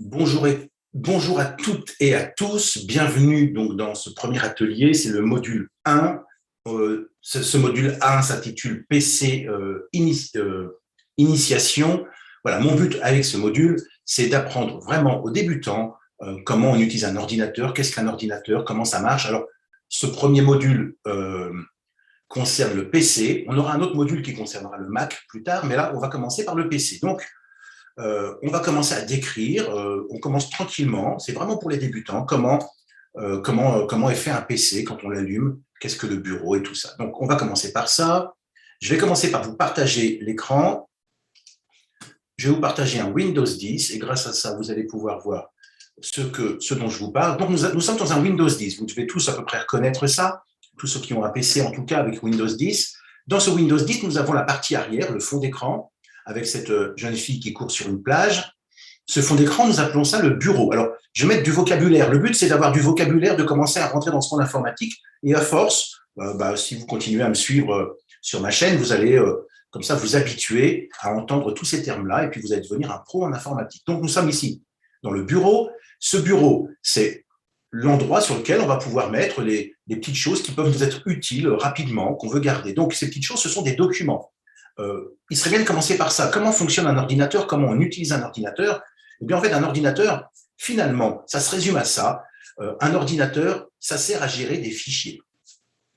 Bonjour à toutes et à tous. Bienvenue donc dans ce premier atelier. C'est le module 1. Ce module 1 s'intitule PC Initiation. Voilà, mon but avec ce module, c'est d'apprendre vraiment aux débutants comment on utilise un ordinateur, qu'est-ce qu'un ordinateur, comment ça marche. Alors, ce premier module concerne le PC. On aura un autre module qui concernera le Mac plus tard, mais là, on va commencer par le PC. Donc, on va commencer à décrire, on commence tranquillement, c'est vraiment pour les débutants, comment est fait un PC quand on l'allume, qu'est-ce que le bureau et tout ça. Donc, on va commencer par ça. Je vais commencer par vous partager l'écran. Je vais vous partager un Windows 10 et grâce à ça, vous allez pouvoir voir ce dont je vous parle. Donc, nous sommes dans un Windows 10. Vous devez tous à peu près reconnaître ça, tous ceux qui ont un PC en tout cas avec Windows 10. Dans ce Windows 10, nous avons la partie arrière, le fond d'écran, avec cette jeune fille qui court sur une plage. Ce fond d'écran, nous appelons ça le bureau. Alors, je vais mettre du vocabulaire. Le but, c'est d'avoir du vocabulaire, de commencer à rentrer dans ce monde informatique. Et à force, si vous continuez à me suivre sur ma chaîne, vous allez comme ça vous habituer à entendre tous ces termes-là et puis vous allez devenir un pro en informatique. Donc, nous sommes ici dans le bureau. Ce bureau, c'est l'endroit sur lequel on va pouvoir mettre les petites choses qui peuvent nous être utiles rapidement, qu'on veut garder. Donc, ces petites choses, ce sont des documents. Il serait bien de commencer par ça. Comment fonctionne un ordinateur? Comment on utilise un ordinateur? Eh bien, en fait, un ordinateur, finalement, ça se résume à ça. Un ordinateur, ça sert à gérer des fichiers.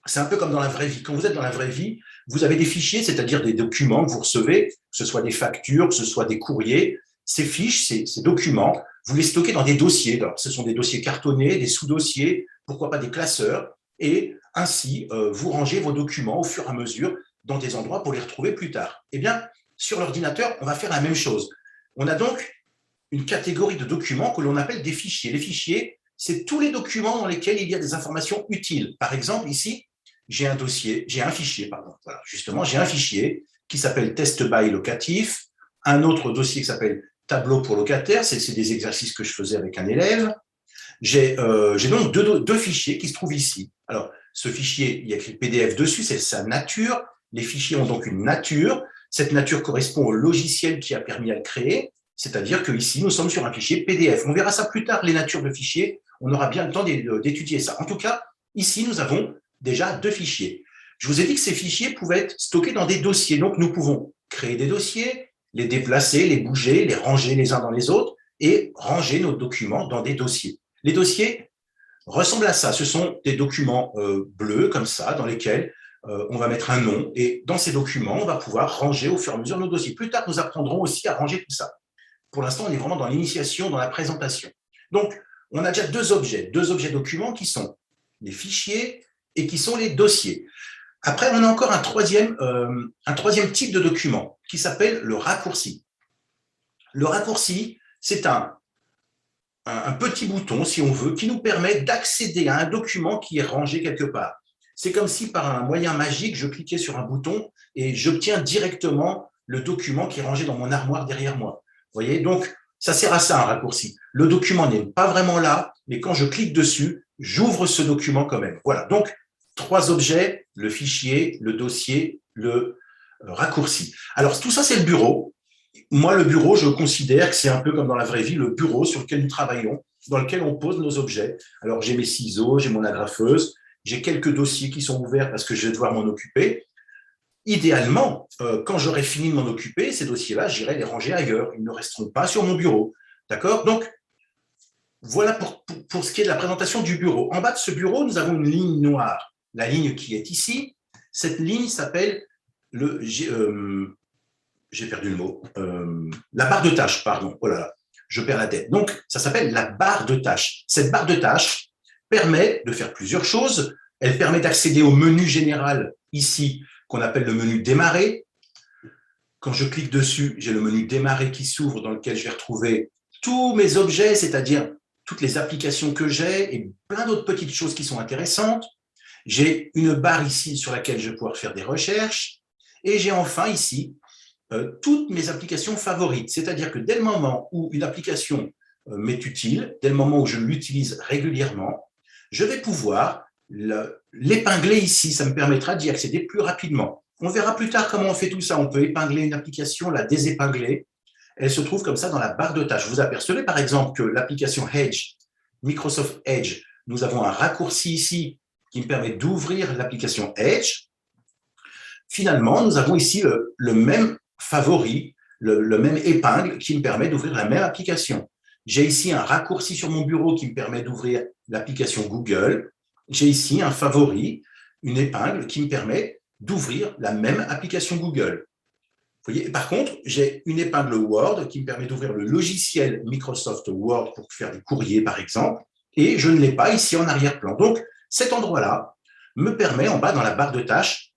C'est un peu comme dans la vraie vie. Quand vous êtes dans la vraie vie, vous avez des fichiers, c'est-à-dire des documents que vous recevez, que ce soit des factures, que ce soit des courriers. Ces fiches, ces documents, vous les stockez dans des dossiers. Alors, ce sont des dossiers cartonnés, des sous-dossiers, pourquoi pas des classeurs. Et ainsi, vous rangez vos documents au fur et à mesure dans des endroits pour les retrouver plus tard. Eh bien, sur l'ordinateur, on va faire la même chose. On a donc une catégorie de documents que l'on appelle des fichiers. Les fichiers, c'est tous les documents dans lesquels il y a des informations utiles. Par exemple, ici, j'ai un fichier, voilà, justement, j'ai un fichier qui s'appelle test by locatif, un autre dossier qui s'appelle tableau pour locataire, c'est des exercices que je faisais avec un élève. J'ai donc deux fichiers qui se trouvent ici. Alors, ce fichier, il y a écrit PDF dessus, c'est sa nature. Les fichiers ont donc une nature. Cette nature correspond au logiciel qui a permis à le créer, c'est-à-dire qu'ici, nous sommes sur un fichier PDF. On verra ça plus tard, les natures de fichiers. On aura bien le temps d'étudier ça. En tout cas, ici, nous avons déjà deux fichiers. Je vous ai dit que ces fichiers pouvaient être stockés dans des dossiers. Donc, nous pouvons créer des dossiers, les déplacer, les bouger, les ranger les uns dans les autres et ranger nos documents dans des dossiers. Les dossiers ressemblent à ça. Ce sont des documents bleus, comme ça, dans lesquels on va mettre un nom. Et dans ces documents, on va pouvoir ranger au fur et à mesure nos dossiers. Plus tard, nous apprendrons aussi à ranger tout ça. Pour l'instant, on est vraiment dans l'initiation, dans la présentation. Donc, on a déjà deux objets documents qui sont les fichiers et qui sont les dossiers. Après, on a encore un troisième type de document qui s'appelle le raccourci. Le raccourci, c'est un petit bouton, si on veut, qui nous permet d'accéder à un document qui est rangé quelque part. C'est comme si par un moyen magique, je cliquais sur un bouton et j'obtiens directement le document qui est rangé dans mon armoire derrière moi. Vous voyez, donc ça sert à ça un raccourci. Le document n'est pas vraiment là, mais quand je clique dessus, j'ouvre ce document quand même. Voilà, donc trois objets, le fichier, le dossier, le raccourci. Alors tout ça, c'est le bureau. Moi, le bureau, je considère que c'est un peu comme dans la vraie vie, le bureau sur lequel nous travaillons, dans lequel on pose nos objets. Alors, j'ai mes ciseaux, j'ai mon agrafeuse, j'ai quelques dossiers qui sont ouverts parce que je vais devoir m'en occuper. Idéalement, quand j'aurai fini de m'en occuper, ces dossiers-là, j'irai les ranger ailleurs. Ils ne resteront pas sur mon bureau. D'accord? Donc, voilà pour ce qui est de la présentation du bureau. En bas de ce bureau, nous avons une ligne noire. La ligne qui est ici, cette ligne s'appelle j'ai perdu le mot, la barre de tâches, pardon, oh là là, je perds la tête. Donc, ça s'appelle la barre de tâches. Cette barre de tâches permet de faire plusieurs choses. Elle permet d'accéder au menu général, ici, qu'on appelle le menu démarrer. Quand je clique dessus, j'ai le menu démarrer qui s'ouvre, dans lequel je vais retrouver tous mes objets, c'est-à-dire toutes les applications que j'ai et plein d'autres petites choses qui sont intéressantes. J'ai une barre ici sur laquelle je vais pouvoir faire des recherches. Et j'ai enfin ici toutes mes applications favorites. C'est-à-dire que dès le moment où une application m'est utile, dès le moment où je l'utilise régulièrement, je vais pouvoir l'épingler ici. Ça me permettra d'y accéder plus rapidement. On verra plus tard comment on fait tout ça. On peut épingler une application, la désépingler. elle se trouve comme ça dans la barre de tâches. Vous apercevez par exemple que l'application Edge, Microsoft Edge, nous avons un raccourci ici qui me permet d'ouvrir l'application Edge. Finalement, nous avons ici le même favori, le même épingle qui me permet d'ouvrir la même application. J'ai ici un raccourci sur mon bureau qui me permet d'ouvrir l'application Google. J'ai ici un favori, une épingle qui me permet d'ouvrir la même application Google. Vous voyez, par contre, j'ai une épingle Word qui me permet d'ouvrir le logiciel Microsoft Word pour faire des courriers, par exemple, et je ne l'ai pas ici en arrière-plan. Donc, cet endroit-là me permet, en bas dans la barre de tâches,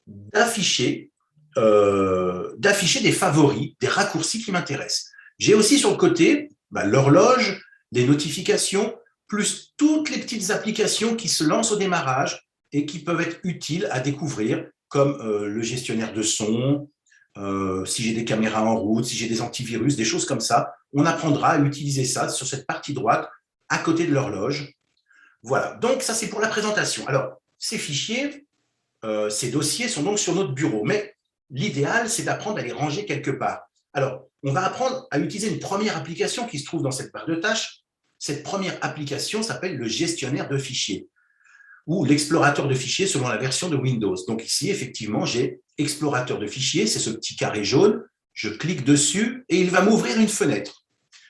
d'afficher des favoris, des raccourcis qui m'intéressent. J'ai aussi sur le côté l'horloge, les notifications, plus toutes les petites applications qui se lancent au démarrage et qui peuvent être utiles à découvrir, comme le gestionnaire de son, si j'ai des caméras en route, si j'ai des antivirus, des choses comme ça. On apprendra à utiliser ça sur cette partie droite, à côté de l'horloge. Voilà, donc ça c'est pour la présentation. Alors, ces fichiers, ces dossiers sont donc sur notre bureau, mais l'idéal c'est d'apprendre à les ranger quelque part. Alors, on va apprendre à utiliser une première application qui se trouve dans cette barre de tâches. Cette première application s'appelle le gestionnaire de fichiers ou l'explorateur de fichiers selon la version de Windows. Donc ici, effectivement, j'ai explorateur de fichiers, c'est ce petit carré jaune, je clique dessus et il va m'ouvrir une fenêtre.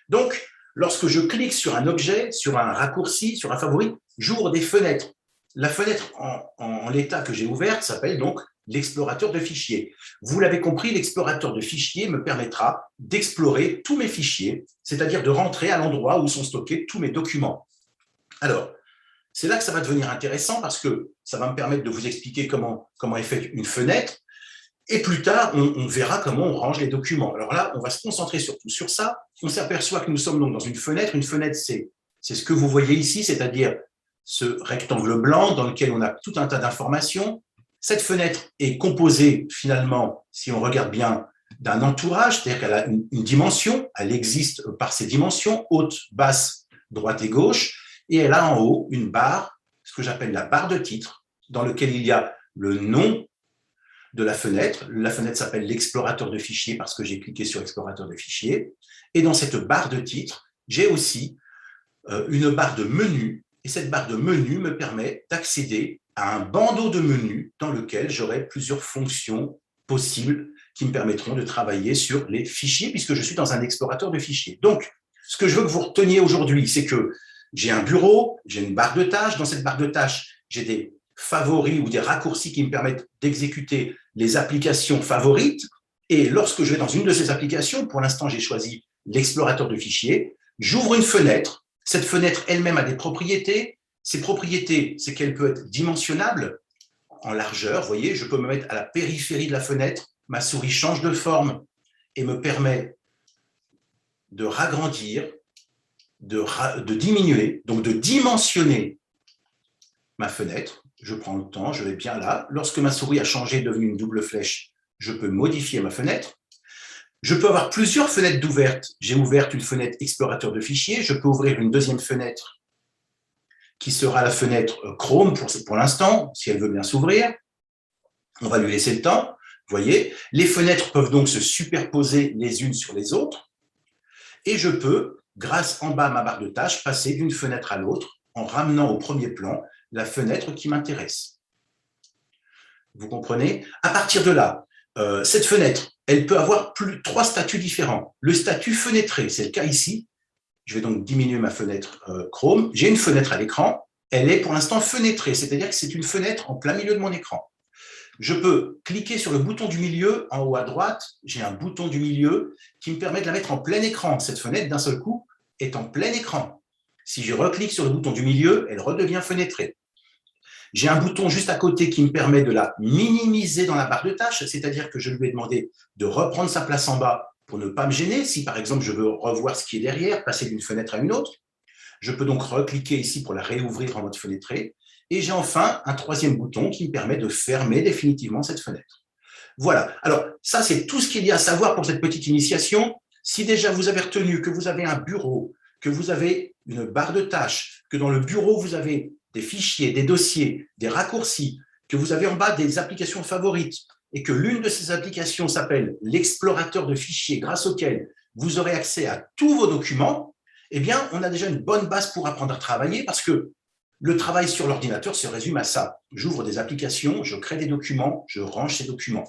Donc, lorsque je clique sur un objet, sur un raccourci, sur un favori, j'ouvre des fenêtres. La fenêtre en l'état que j'ai ouverte s'appelle donc l'explorateur de fichiers. Vous l'avez compris, l'explorateur de fichiers me permettra d'explorer tous mes fichiers, c'est-à-dire de rentrer à l'endroit où sont stockés tous mes documents. Alors, c'est là que ça va devenir intéressant parce que ça va me permettre de vous expliquer comment est faite une fenêtre. Et plus tard, on verra comment on range les documents. Alors là, on va se concentrer surtout sur ça. On s'aperçoit que nous sommes donc dans une fenêtre. Une fenêtre, c'est ce que vous voyez ici, c'est-à-dire ce rectangle blanc dans lequel on a tout un tas d'informations. Cette fenêtre est composée finalement, si on regarde bien, d'un entourage, c'est-à-dire qu'elle a une dimension, elle existe par ses dimensions, haute, basse, droite et gauche, et elle a en haut une barre, ce que j'appelle la barre de titre, dans laquelle il y a le nom de la fenêtre. La fenêtre s'appelle l'explorateur de fichiers parce que j'ai cliqué sur explorateur de fichiers. Et dans cette barre de titre, j'ai aussi une barre de menu. Et cette barre de menu me permet d'accéder à un bandeau de menus dans lequel j'aurai plusieurs fonctions possibles qui me permettront de travailler sur les fichiers puisque je suis dans un explorateur de fichiers. Donc, ce que je veux que vous reteniez aujourd'hui, c'est que j'ai un bureau, j'ai une barre de tâches. Dans cette barre de tâches, j'ai des favoris ou des raccourcis qui me permettent d'exécuter les applications favorites. Et lorsque je vais dans une de ces applications, pour l'instant, j'ai choisi l'explorateur de fichiers, j'ouvre une fenêtre. Cette fenêtre elle-même a des propriétés. Ces propriétés, c'est qu'elle peut être dimensionnable en largeur. Vous voyez, je peux me mettre à la périphérie de la fenêtre. Ma souris change de forme et me permet de ragrandir, de diminuer, donc de dimensionner ma fenêtre. Je prends le temps, je vais bien là. Lorsque ma souris a changé, devenue une double flèche, je peux modifier ma fenêtre. Je peux avoir plusieurs fenêtres d'ouvertes. J'ai ouvert une fenêtre explorateur de fichiers. Je peux ouvrir une deuxième fenêtre qui sera la fenêtre Chrome pour l'instant, si elle veut bien s'ouvrir. On va lui laisser le temps. Vous voyez, les fenêtres peuvent donc se superposer les unes sur les autres. Et je peux, grâce en bas à ma barre de tâches, passer d'une fenêtre à l'autre en ramenant au premier plan la fenêtre qui m'intéresse. Vous comprenez? À partir de là, cette fenêtre, elle peut avoir trois statuts différents. Le statut fenêtré, c'est le cas ici. Je vais donc diminuer ma fenêtre Chrome. J'ai une fenêtre à l'écran. Elle est pour l'instant fenêtrée, c'est-à-dire que c'est une fenêtre en plein milieu de mon écran. Je peux cliquer sur le bouton du milieu, en haut à droite, j'ai un bouton du milieu qui me permet de la mettre en plein écran. Cette fenêtre, d'un seul coup, est en plein écran. Si je reclique sur le bouton du milieu, elle redevient fenêtrée. J'ai un bouton juste à côté qui me permet de la minimiser dans la barre de tâches, c'est-à-dire que je lui ai demandé de reprendre sa place en bas pour ne pas me gêner. Si par exemple je veux revoir ce qui est derrière, passer d'une fenêtre à une autre, je peux donc recliquer ici pour la réouvrir en mode fenêtré. Et j'ai enfin un troisième bouton qui me permet de fermer définitivement cette fenêtre. Voilà. Alors, ça, c'est tout ce qu'il y a à savoir pour cette petite initiation. Si déjà vous avez retenu que vous avez un bureau, que vous avez une barre de tâches, que dans le bureau, vous avez des fichiers, des dossiers, des raccourcis, que vous avez en bas des applications favorites et que l'une de ces applications s'appelle l'explorateur de fichiers grâce auquel vous aurez accès à tous vos documents, eh bien, on a déjà une bonne base pour apprendre à travailler parce que le travail sur l'ordinateur se résume à ça. J'ouvre des applications, je crée des documents, je range ces documents.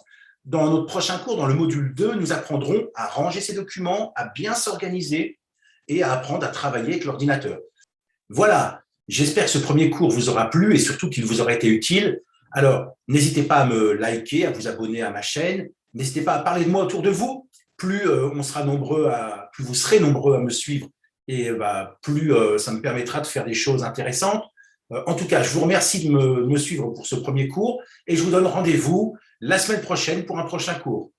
Dans notre prochain cours, dans le module 2, nous apprendrons à ranger ces documents, à bien s'organiser et à apprendre à travailler avec l'ordinateur. Voilà, j'espère que ce premier cours vous aura plu et surtout qu'il vous aura été utile. Alors, n'hésitez pas à me liker, à vous abonner à ma chaîne. N'hésitez pas à parler de moi autour de vous. Plus plus vous serez nombreux à me suivre et plus ça me permettra de faire des choses intéressantes. En tout cas, je vous remercie de me suivre pour ce premier cours et je vous donne rendez-vous la semaine prochaine pour un prochain cours.